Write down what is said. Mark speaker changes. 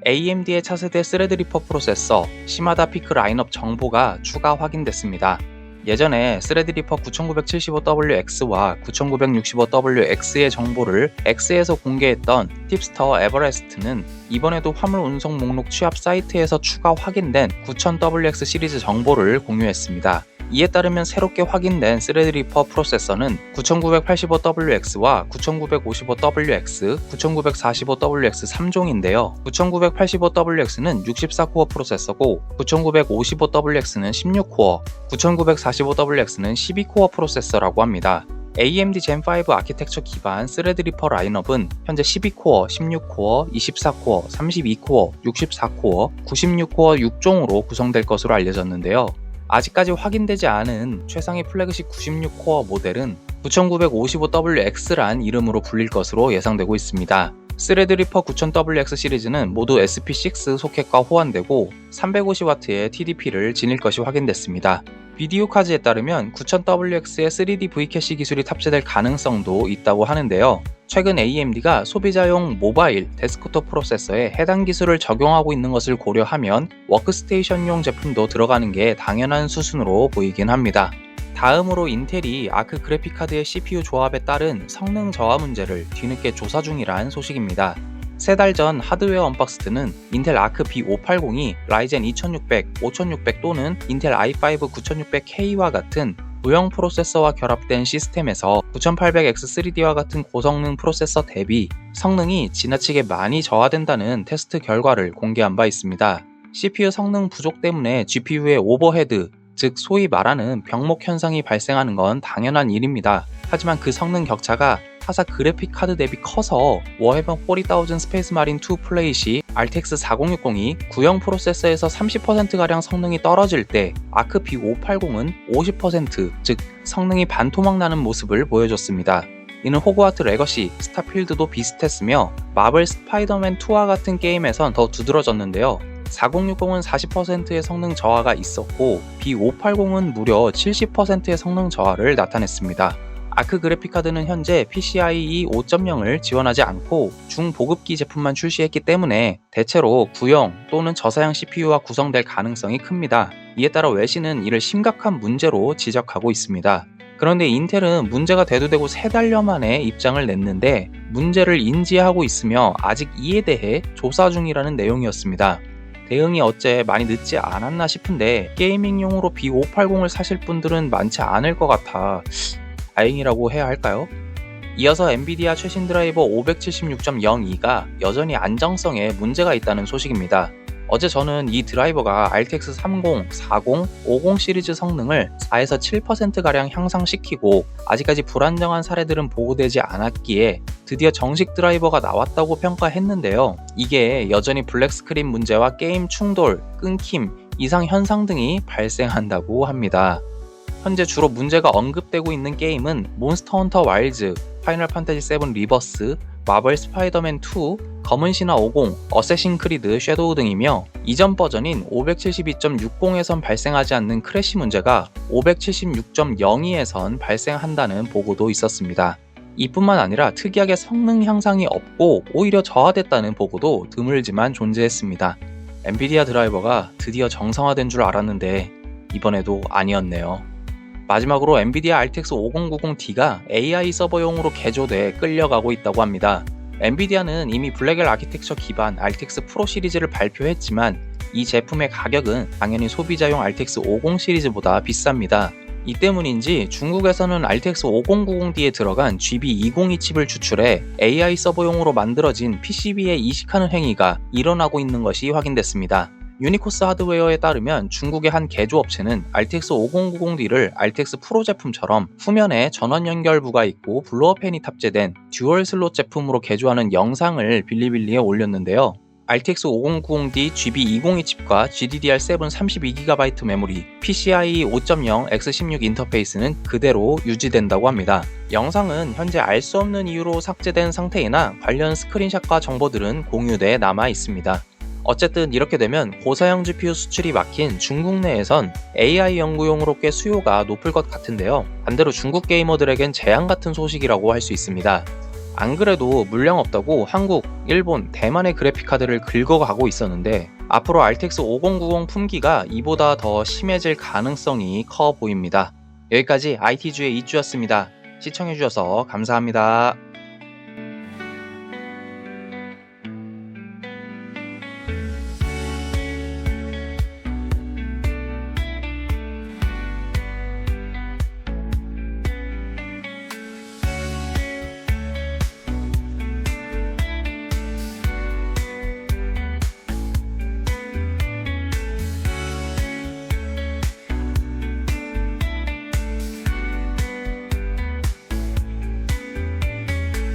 Speaker 1: AMD의 차세대 스레드리퍼 프로세서 시마다 피크 라인업 정보가 추가 확인됐습니다. 예전에 스레드리퍼 9975WX와 9965WX의 정보를 X에서 공개했던 팁스터 에버레스트는 이번에도 화물 운송 목록 취합 사이트에서 추가 확인된 9000WX 시리즈 정보를 공유했습니다. 이에 따르면 새롭게 확인된 스레드리퍼 프로세서는 9985WX와 9955WX, 9945WX 3종인데요. 9985WX는 64코어 프로세서고 9955WX는 16코어, 9945WX는 12코어 프로세서라고 합니다. AMD 젠5 아키텍처 기반 스레드리퍼 라인업은 현재 12코어, 16코어, 24코어, 32코어, 64코어, 96코어 6종으로 구성될 것으로 알려졌는데요. 아직까지 확인되지 않은 최상위 플래그십 96코어 모델은 9955WX란 이름으로 불릴 것으로 예상되고 있습니다. 스레드리퍼 9000WX 시리즈는 모두 SP6 소켓과 호환되고 350W의 TDP를 지닐 것이 확인됐습니다. 비디오 카드에 따르면 9000WX의 3D V캐시 기술이 탑재될 가능성도 있다고 하는데요. 최근 AMD가 소비자용 모바일 데스크톱 프로세서에 해당 기술을 적용하고 있는 것을 고려하면 워크스테이션용 제품도 들어가는 게 당연한 수순으로 보이긴 합니다. 다음으로 인텔이 아크 그래픽카드의 CPU 조합에 따른 성능 저하 문제를 뒤늦게 조사 중이란 소식입니다. 3달 전 하드웨어 언박스드는 인텔 아크 B580이 라이젠 2600, 5600 또는 인텔 i5 9600K와 같은 구형 프로세서와 결합된 시스템에서 9800X3D와 같은 고성능 프로세서 대비 성능이 지나치게 많이 저하된다는 테스트 결과를 공개한 바 있습니다. CPU 성능 부족 때문에 GPU의 오버헤드, 즉 소위 말하는 병목 현상이 발생하는 건 당연한 일입니다. 하지만 그 성능 격차가 타사 그래픽 카드 대비 커서 워해븐 40000 스페이스 마린 2 플레이시 RTX 4060이 구형 프로세서에서 30%가량 성능이 떨어질 때 아크 B580은 50%, 즉 성능이 반토막 나는 모습을 보여줬습니다. 이는 호그와트 레거시, 스타필드도 비슷했으며 마블 스파이더맨 2와 같은 게임에선 더 두드러졌는데요. 4060은 40%의 성능 저하가 있었고 B580은 무려 70%의 성능 저하를 나타냈습니다. 아크 그래픽카드는 현재 PCIe 5.0을 지원하지 않고 중보급기 제품만 출시했기 때문에 대체로 구형 또는 저사양 CPU와 구성될 가능성이 큽니다. 이에 따라 외신은 이를 심각한 문제로 지적하고 있습니다. 그런데 인텔은 문제가 대두되고 3달여 만에 입장을 냈는데 문제를 인지하고 있으며 아직 이에 대해 조사 중이라는 내용이었습니다. 대응이 어째 많이 늦지 않았나 싶은데 게이밍용으로 B580을 사실 분들은 많지 않을 것 같아 다행이라고 해야 할까요? 이어서 엔비디아 최신 드라이버 576.02가 여전히 안정성에 문제가 있다는 소식입니다. 어제 저는 이 드라이버가 RTX 30, 40, 50 시리즈 성능을 4에서 7%가량 향상시키고 아직까지 불안정한 사례들은 보고되지 않았기에 드디어 정식 드라이버가 나왔다고 평가했는데요. 이게 여전히 블랙스크린 문제와 게임 충돌, 끊김, 이상 현상 등이 발생한다고 합니다. 현재 주로 문제가 언급되고 있는 게임은 몬스터 헌터 와일즈, 파이널 판타지 7 리버스, 마블 스파이더맨 2, 검은 신화 50, 어쌔신 크리드 섀도우 등이며 이전 버전인 572.60에선 발생하지 않는 크래시 문제가 576.02에선 발생한다는 보고도 있었습니다. 이뿐만 아니라 특이하게 성능 향상이 없고 오히려 저하됐다는 보고도 드물지만 존재했습니다. 엔비디아 드라이버가 드디어 정상화된 줄 알았는데 이번에도 아니었네요. 마지막으로 엔비디아 RTX 5090Ti가 AI 서버용으로 개조돼 끌려가고 있다고 합니다. 엔비디아는 이미 블랙엘 아키텍처 기반 RTX 프로 시리즈를 발표했지만 이 제품의 가격은 당연히 소비자용 RTX 50 시리즈보다 비쌉니다. 이 때문인지 중국에서는 RTX 5090D에 들어간 GB202 칩을 추출해 AI 서버용으로 만들어진 PCB에 이식하는 행위가 일어나고 있는 것이 확인됐습니다. 유니코스 하드웨어에 따르면 중국의 한 개조업체는 RTX 5090D를 RTX 프로 제품처럼 후면에 전원 연결부가 있고 블로어 팬이 탑재된 듀얼 슬롯 제품으로 개조하는 영상을 빌리빌리에 올렸는데요. RTX 5090D GB202 칩과 GDDR7 32GB 메모리, PCIe 5.0 X16 인터페이스는 그대로 유지된다고 합니다. 영상은 현재 알 수 없는 이유로 삭제된 상태이나 관련 스크린샷과 정보들은 공유돼 남아 있습니다. 어쨌든 이렇게 되면 고사양 GPU 수출이 막힌 중국 내에선 AI 연구용으로 꽤 수요가 높을 것 같은데요. 반대로 중국 게이머들에겐 재앙 같은 소식이라고 할 수 있습니다. 안 그래도 물량 없다고 한국, 일본, 대만의 그래픽카드를 긁어가고 있었는데 앞으로 RTX 5090 품귀가 이보다 더 심해질 가능성이 커 보입니다. 여기까지 IT주의 이주였습니다. 시청해주셔서 감사합니다.